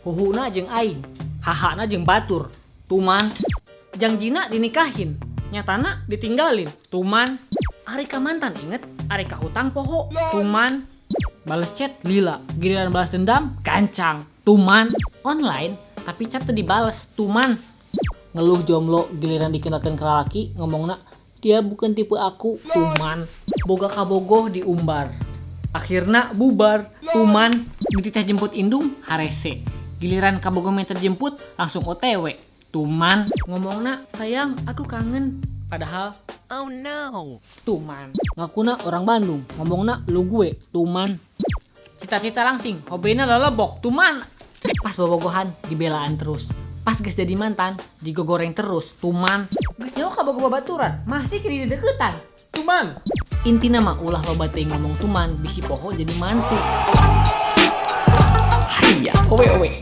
huhuna jeung aing, hahana jeung batur. Tuman, jangjina dinikahin, nyatana ditinggalin. Tuman, ari ka mantan inget, ari ka hutang poho. Tuman, balas chat lila, giliran balas dendam kancang. Tuman, online tapi chat teu dibales. Tuman, ngeluh jomblo giliran dikenalkan ke lalaki ngomongna dia bukan tipe aku. Tuman, boga kabogoh diumbar, akhirna bubar. Tuman, dititeh jemput indung harese, giliran kabogoh minta jemput langsung OTW. Tuman, ngomongna sayang aku kangen, padahal oh no. Tuman, ngakuna orang Bandung, ngomongna lu gue. Tuman, cita-cita langsing, hobina lolobok. Tuman, pas bobogohan dibelaan terus, pas geus jadi mantan digogoreng terus. Tuman, geus nyawa kabogoh babaturan masih kiri deketan. Tuman, intina mah ulah loba teuing ngomong tuman bisi poho jadi mantu. Hayya, owe.